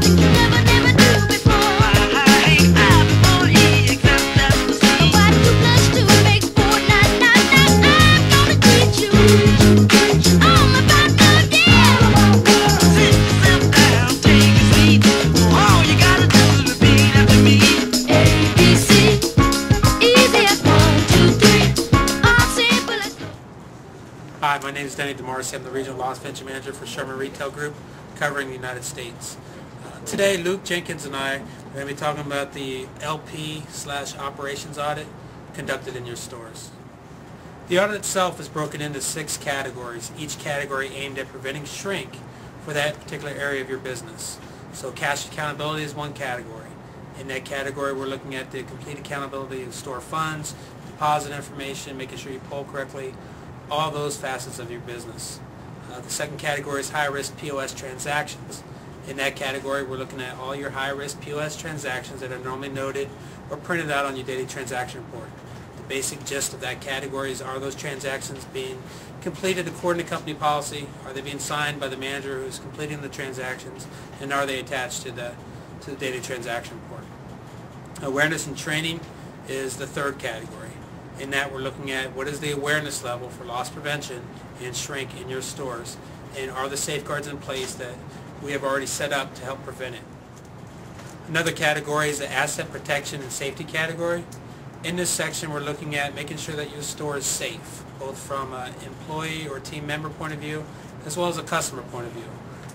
something you never knew before. What you blush to make for now, I'm gonna teach you all about love, yeah. Sit yourself down, take a seat. All you gotta do is repeat after me. A, B, C, easy as 1, 2, 3. All simple as. Hi, my name is Denny DeMarcy. I'm the Regional Loss Venture Manager for Sherman Retail Group, covering the United States. Today, Luke Jenkins and I are going to be talking about the LP/operations audit conducted in your stores. The audit itself is broken into 6 categories, each category aimed at preventing shrink for that particular area of your business. So cash accountability is one category. In that category, we're looking at the complete accountability of store funds, deposit information, making sure you pull correctly, all those facets of your business. The second category is high-risk POS transactions. In that category, we're looking at all your high-risk POS transactions that are normally noted or printed out on your daily transaction report. The basic gist of that category is, are those transactions being completed according to company policy? Are they being signed by the manager who's completing the transactions? And are they attached to the daily transaction report? Awareness and training is the third category. In that, we're looking at what is the awareness level for loss prevention and shrink in your stores, and are the safeguards in place that we have already set up to help prevent it. Another category is the asset protection and safety category. In this section, we're looking at making sure that your store is safe, both from an employee or team member point of view, as well as a customer point of view.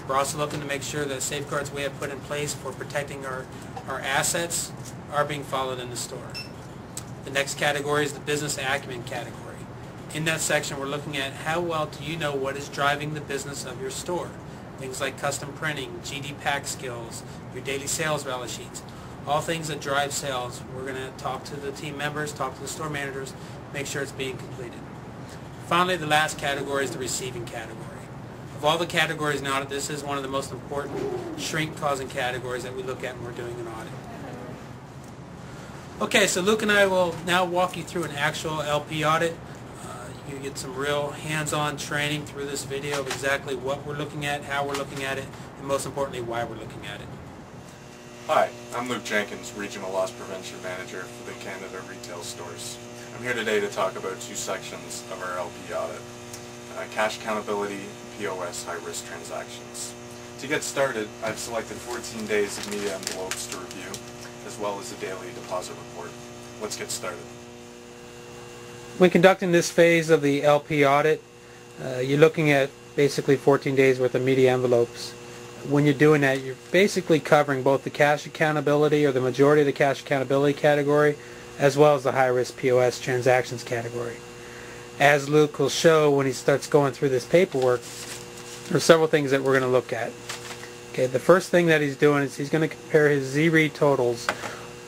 We're also looking to make sure that safeguards we have put in place for protecting our assets are being followed in the store. The next category is the business acumen category. In that section, we're looking at how well do you know what is driving the business of your store. Things like custom printing, GD pack skills, your daily sales rally sheets, all things that drive sales. We're going to talk to the team members, talk to the store managers, make sure it's being completed. Finally, the last category is the receiving category. Of all the categories in audit, this is one of the most important shrink-causing categories that we look at when we're doing an audit. Okay, so Luke and I will now walk you through an actual LP audit. You get some real hands-on training through this video of exactly what we're looking at, how we're looking at it, and most importantly, why we're looking at it. Hi, I'm Luke Jenkins, Regional Loss Prevention Manager for the Canada Retail Stores. I'm here today to talk about 2 sections of our LP audit, cash accountability and POS high-risk transactions. To get started, I've selected 14 days of media envelopes to review, as well as a daily deposit report. Let's get started. When conducting this phase of the LP audit, you're looking at basically 14 days worth of media envelopes. When you're doing that, you're basically covering both the cash accountability, or the majority of the cash accountability category, as well as the high-risk POS transactions category. As Luke will show when he starts going through this paperwork, there are several things that we're going to look at. Okay, the first thing that he's doing is he's going to compare his Z-read totals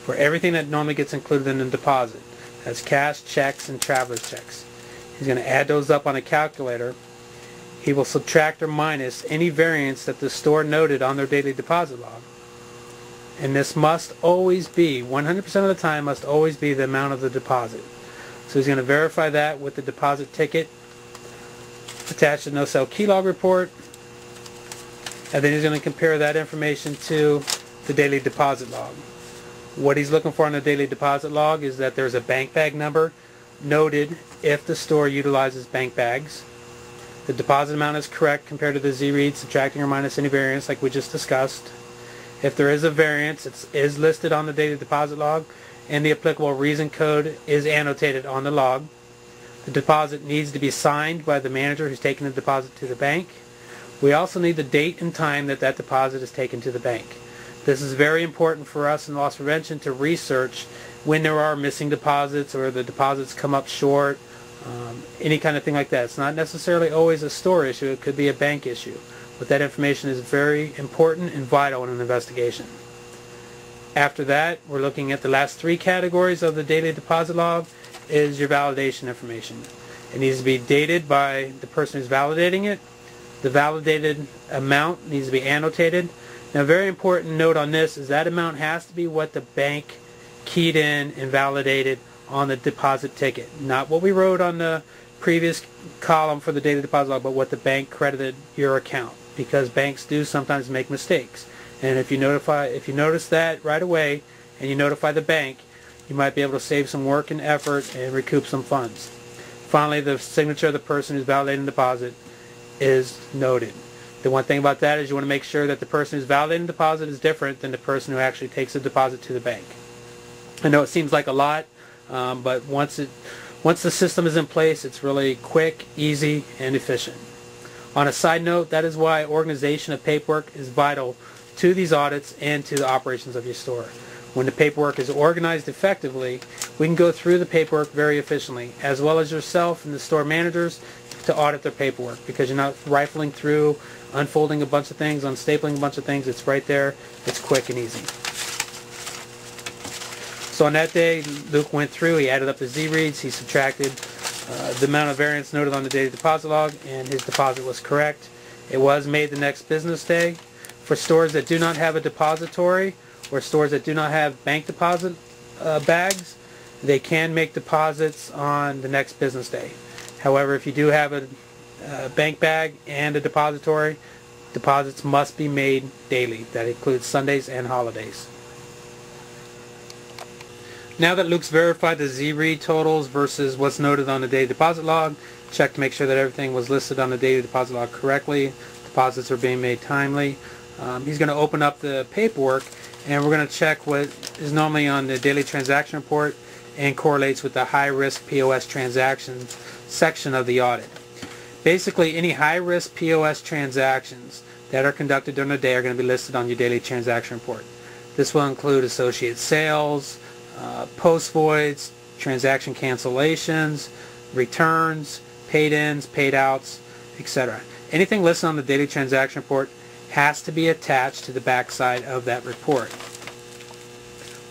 for everything that normally gets included in the deposit. That's cash, checks, and traveler's checks. He's going to add those up on a calculator. He will subtract or minus any variance that the store noted on their daily deposit log. And this must always be, 100% of the time, must always be the amount of the deposit. So he's going to verify that with the deposit ticket attached to the no-sell key log report. And then he's going to compare that information to the daily deposit log. What he's looking for on the daily deposit log is that there's a bank bag number noted if the store utilizes bank bags. The deposit amount is correct compared to the Z-read, subtracting or minus any variance like we just discussed. If there is a variance, it is listed on the daily deposit log, and the applicable reason code is annotated on the log. The deposit needs to be signed by the manager who's taking the deposit to the bank. We also need the date and time that that deposit is taken to the bank. This is very important for us in loss prevention to research when there are missing deposits or the deposits come up short, any kind of thing like that. It's not necessarily always a store issue, it could be a bank issue. But that information is very important and vital in an investigation. After that, we're looking at the last 3 categories of the daily deposit log is your validation information. It needs to be dated by the person who's validating it. The validated amount needs to be annotated. Now, a very important note on this is that amount has to be what the bank keyed in and validated on the deposit ticket. Not what we wrote on the previous column for the daily deposit log, but what the bank credited your account. Because banks do sometimes make mistakes. And if you notice that right away and you notify the bank, you might be able to save some work and effort and recoup some funds. Finally, the signature of the person who's validating the deposit is noted. The one thing about that is you want to make sure that the person who's validating the deposit is different than the person who actually takes the deposit to the bank. I know it seems like a lot, but once the system is in place, it's really quick, easy, and efficient. On a side note, that is why organization of paperwork is vital to these audits and to the operations of your store. When the paperwork is organized effectively, we can go through the paperwork very efficiently, as well as yourself and the store managers to audit their paperwork, because you're not rifling through, unfolding a bunch of things, unstapling a bunch of things. It's right there. It's quick and easy. So on that day, Luke went through, he added up the Z-reads, he subtracted the amount of variance noted on the daily deposit log, and his deposit was correct. It was made the next business day. For stores that do not have a depository, or stores that do not have bank deposit bags, they can make deposits on the next business day. However, if you do have a bank bag and a depository, deposits must be made daily. That includes Sundays and holidays. Now that Luke's verified the Z-read totals versus what's noted on the daily deposit log, check to make sure that everything was listed on the daily deposit log correctly, deposits are being made timely. He's going to open up the paperwork, and we're going to check what is normally on the daily transaction report and correlates with the high-risk POS transactions section of the audit. Basically, any high-risk POS transactions that are conducted during the day are going to be listed on your daily transaction report. This will include associated sales, post voids, transaction cancellations, returns, paid-ins, paid-outs, etc. Anything listed on the daily transaction report has to be attached to the back side of that report.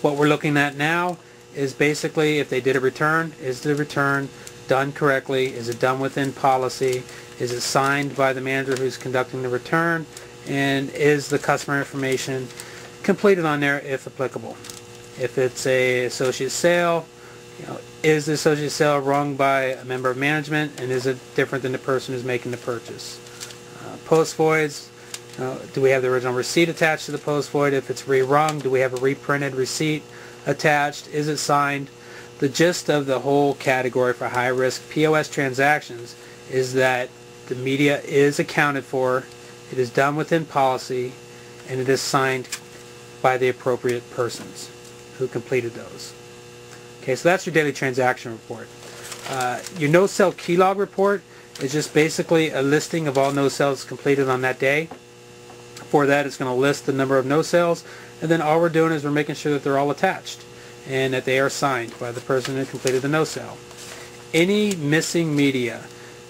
What we're looking at now is basically if they did a return, is the return done correctly? Is it done within policy? Is it signed by the manager who's conducting the return? And is the customer information completed on there if applicable? If it's a associate sale, is the associate sale rung by a member of management, and is it different than the person who's making the purchase? Post voids, do we have the original receipt attached to the post void? If it's re-rung, do we have a reprinted receipt attached? Is it signed? The gist of the whole category for high-risk POS transactions is that the media is accounted for, it is done within policy, and it is signed by the appropriate persons who completed those. Okay, so that's your daily transaction report. Your no-sell key log report is just basically a listing of all no-sales completed on that day. For that, it's going to list the number of no-sales, and then all we're doing is we're making sure that they're all attached and that they are signed by the person who completed the no-sale. Any missing media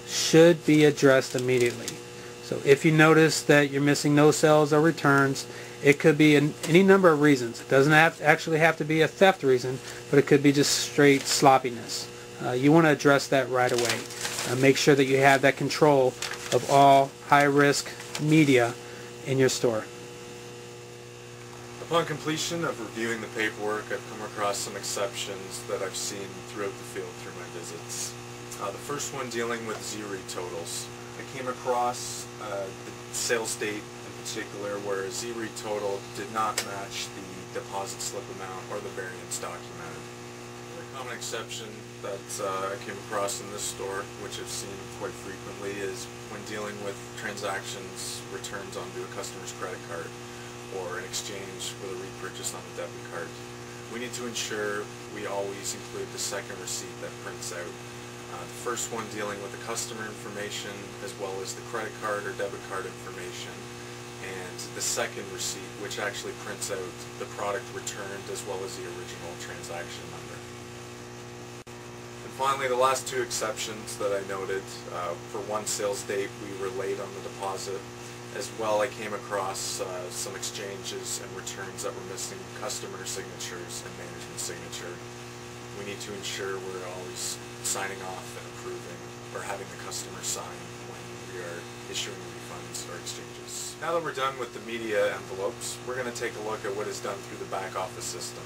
should be addressed immediately. So if you notice that you're missing no-sales or returns, it could be any number of reasons. It doesn't actually have to be a theft reason, but it could be just straight sloppiness. You want to address that right away. Make sure that you have that control of all high-risk media in your store. Upon completion of reviewing the paperwork, I've come across some exceptions that I've seen throughout the field through my visits. The first one dealing with Z-read totals. I came across the sales date in particular where a Z-read total did not match the deposit slip amount or the variance documented. A common exception that I came across in this store, which I've seen quite frequently, is when dealing with transactions, returns onto a customer's credit card, or an exchange with a repurchase on a debit card. We need to ensure we always include the second receipt that prints out. The first one dealing with the customer information as well as the credit card or debit card information, and the second receipt which actually prints out the product returned as well as the original transaction number. And finally, the last two exceptions that I noted, for one sales date we were late on the deposit. As well, I came across some exchanges and returns that were missing customer signatures and management signature. We need to ensure we're always signing off and approving, or having the customer sign when we are issuing refunds or exchanges. Now that we're done with the media envelopes, we're going to take a look at what is done through the back office system.